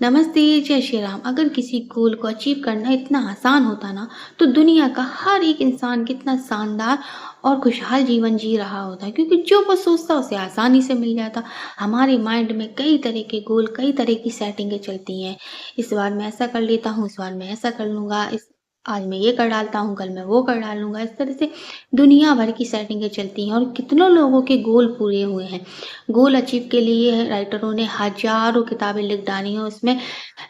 नमस्ते, जय श्री राम। अगर किसी गोल को अचीव करना इतना आसान होता ना, तो दुनिया का हर एक इंसान कितना शानदार और खुशहाल जीवन जी रहा होता। क्योंकि जो वो सोचता उसे आसानी से मिल जाता। हमारे माइंड में कई तरह के गोल, कई तरह की सेटिंगें चलती हैं। इस बार मैं ऐसा कर लेता हूँ, इस बार मैं ऐसा कर लूँगा, इस आज मैं ये कर डालता हूँ, कल मैं वो कर डालूँगा। इस तरह से दुनिया भर की सेटिंगें चलती हैं और कितनों लोगों के गोल पूरे हुए हैं। गोल अचीव के लिए राइटरों ने हज़ारों किताबें लिख डाली हैं, उसमें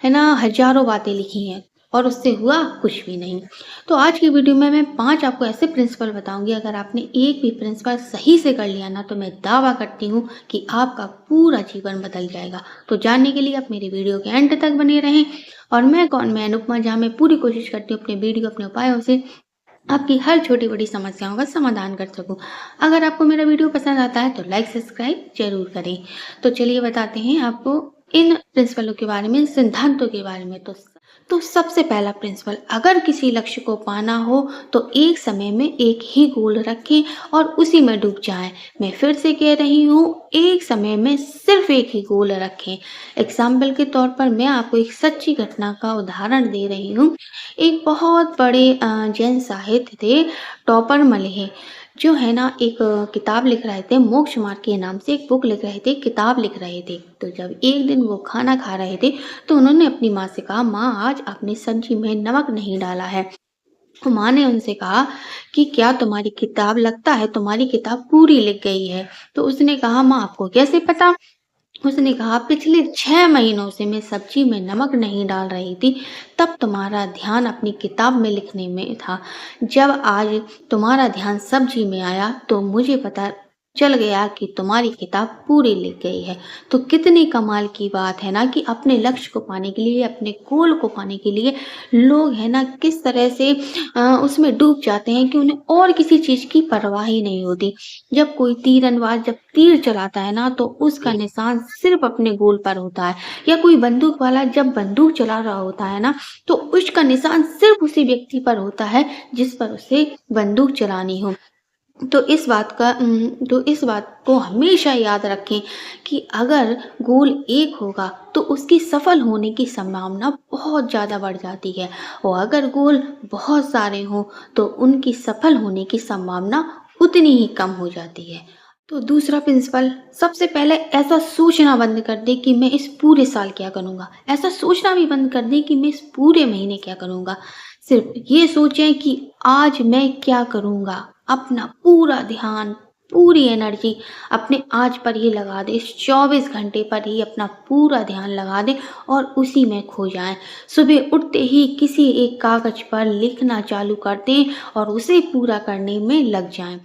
है ना हज़ारों बातें लिखी हैं और उससे हुआ कुछ भी नहीं। तो आज की वीडियो में मैं 5 आपको ऐसे प्रिंसिपल बताऊँगी, अगर आपने एक भी प्रिंसिपल सही से कर लिया ना, तो मैं दावा करती हूँ कि आपका पूरा जीवन बदल जाएगा। तो जानने के लिए आप मेरी वीडियो के एंड तक बने रहें। और मैं कौन, मैं अनुपमा, जहाँ मैं पूरी कोशिश करती हूँ अपने वीडियो, अपने उपायों से आपकी हर छोटी-बड़ी समस्याओं का समाधान कर सकूँ। अगर आपको मेरा वीडियो पसंद आता है तो लाइक, सब्सक्राइब ज़रूर करें। तो चलिए बताते हैं आपको इन प्रिंसिपलों के बारे में, सिद्धांतों के बारे में। तो सबसे पहला प्रिंसिपल, अगर किसी लक्ष्य को पाना हो तो एक समय में एक ही गोल रखें और उसी में डूब जाएँ। मैं फिर से कह रही हूँ, एक समय में सिर्फ़ एक ही गोल रखें। एग्ज़ाम्पल के तौर पर मैं आपको एक सच्ची घटना का उदाहरण दे रही हूँ। एक बहुत बड़े जैन साहित्य थे, टॉपर मलेह, जो है ना एक किताब लिख रहे थे, मोक्ष मार्ग के नाम से एक बुक लिख रहे थे, किताब लिख रहे थे। तो जब एक दिन वो खाना खा रहे थे, तो उन्होंने अपनी माँ से कहा, माँ आज आपने सब्जी में नमक नहीं डाला है। तो माँ ने उनसे कहा कि क्या तुम्हारी किताब, लगता है तुम्हारी किताब पूरी लिख गई है। तो उसने कहा, माँ आपको कैसे पता? उसने कहा, पिछले 6 महीनों से मैं सब्जी में नमक नहीं डाल रही थी, तब तुम्हारा ध्यान अपनी किताब में लिखने में था। जब आज तुम्हारा ध्यान सब्जी में आया तो मुझे पता चल गया कि तुम्हारी किताब पूरी लिख गई है। तो कितनी कमाल की बात है ना, कि अपने लक्ष्य को पाने के लिए, अपने गोल को पाने के लिए लोग है ना किस तरह से उसमें डूब जाते हैं कि उन्हें और किसी चीज़ की परवाह ही नहीं होती। जब कोई तीरंदाज जब तीर चलाता है ना, तो उसका निशान सिर्फ अपने गोल पर होता है। या कोई बंदूक वाला जब बंदूक चला रहा होता है ना, तो उसका निशान सिर्फ उसी व्यक्ति पर होता है जिस पर उसे बंदूक चलानी हो। तो इस बात को हमेशा याद रखें कि अगर गोल एक होगा तो उसकी सफल होने की संभावना बहुत ज़्यादा बढ़ जाती है, और अगर गोल बहुत सारे हों तो उनकी सफल होने की संभावना उतनी ही कम हो जाती है। तो दूसरा प्रिंसिपल, सबसे पहले ऐसा सोचना बंद कर दे कि मैं इस पूरे साल क्या करूँगा। ऐसा सोचना भी बंद कर दे कि मैं इस पूरे महीने क्या करूँगा। सिर्फ ये सोचें कि आज मैं क्या करूँगा। अपना पूरा ध्यान, पूरी एनर्जी अपने आज पर ही लगा दें। इस 24 घंटे पर ही अपना पूरा ध्यान लगा दें और उसी में खो जाएँ। सुबह उठते ही किसी एक कागज़ पर लिखना चालू कर दें और उसे पूरा करने में लग जाएँ।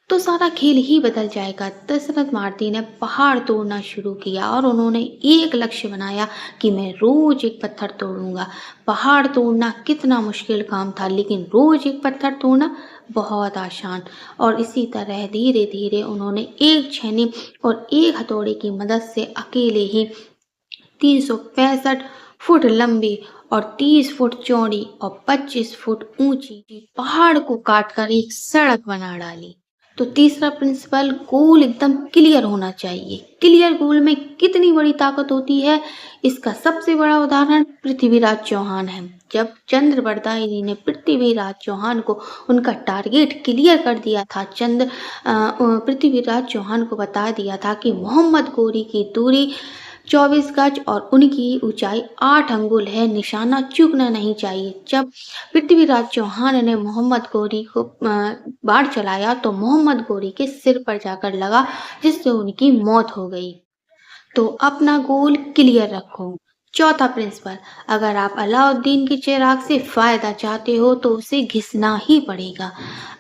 तो सारा खेल ही बदल जाएगा। दशरथ मार्ती ने पहाड़ तोड़ना शुरू किया और उन्होंने एक लक्ष्य बनाया कि मैं रोज एक पत्थर तोड़ूंगा। पहाड़ तोड़ना कितना मुश्किल काम था, लेकिन रोज एक पत्थर तोड़ना बहुत आसान। और इसी तरह धीरे धीरे उन्होंने एक छेनी और एक हथौड़े की मदद से अकेले ही 365 फुट लंबी और 30 फुट चौड़ी और 25 फुट ऊंची पहाड़ को काटकर एक सड़क बना डाली। तो तीसरा प्रिंसिपल, गोल एकदम क्लियर होना चाहिए। क्लियर गोल में कितनी बड़ी ताकत होती है, इसका सबसे बड़ा उदाहरण पृथ्वीराज चौहान है। जब चंद्र बरदाई जी ने पृथ्वीराज चौहान को उनका टारगेट क्लियर कर दिया था, पृथ्वीराज चौहान को बता दिया था कि मोहम्मद गोरी की दूरी 24 गज और उनकी ऊंचाई 8 अंगुल है, निशाना चूकना नहीं चाहिए। जब पृथ्वीराज चौहान ने मोहम्मद गोरी को बाढ़ चलाया तो मोहम्मद गोरी के सिर पर जाकर लगा, जिससे उनकी मौत हो गई। तो अपना गोल क्लियर रखो। चौथा प्रिंसिपल, अगर आप अलाउद्दीन के चिराग से फायदा चाहते हो तो उसे घिसना ही पड़ेगा।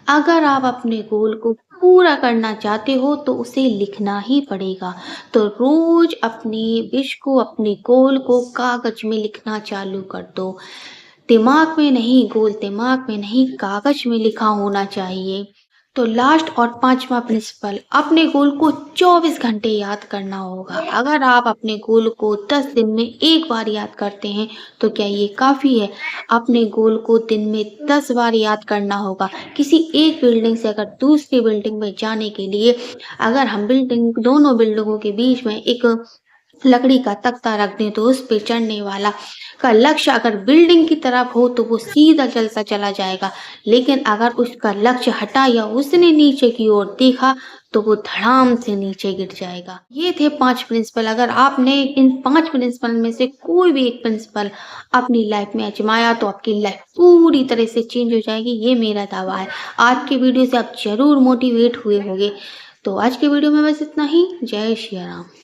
अगर आप अपने गोल को पूरा करना चाहते हो तो उसे लिखना ही पड़ेगा। तो रोज अपने विश को, अपने गोल को कागज में लिखना चालू कर दो। दिमाग में नहीं, गोल दिमाग में नहीं, कागज में लिखा होना चाहिए। तो लास्ट और पांचवा प्रिंसिपल, अपने गोल को 24 घंटे याद करना होगा। अगर आप अपने गोल को 10 दिन में एक बार याद करते हैं तो क्या ये काफ़ी है? अपने गोल को दिन में 10 बार याद करना होगा। किसी एक बिल्डिंग से अगर दूसरी बिल्डिंग में जाने के लिए, अगर हम दोनों बिल्डिंगों के बीच में एक लकड़ी का तख्ता रख दें तो उस पे चढ़ने वाला का लक्ष्य अगर बिल्डिंग की तरफ हो तो वो सीधा चलता चला जाएगा, लेकिन अगर उसका लक्ष्य हटा या उसने नीचे की ओर देखा तो वो धड़ाम से नीचे गिर जाएगा। ये थे 5 प्रिंसिपल। अगर आपने इन 5 प्रिंसिपल में से कोई भी एक प्रिंसिपल अपनी लाइफ में आजमाया तो आपकी लाइफ पूरी तरह से चेंज हो जाएगी, ये मेरा दावा है। आज की वीडियो से आप ज़रूर मोटिवेट हुए होंगे। तो आज के वीडियो में बस इतना ही। जय श्री राम।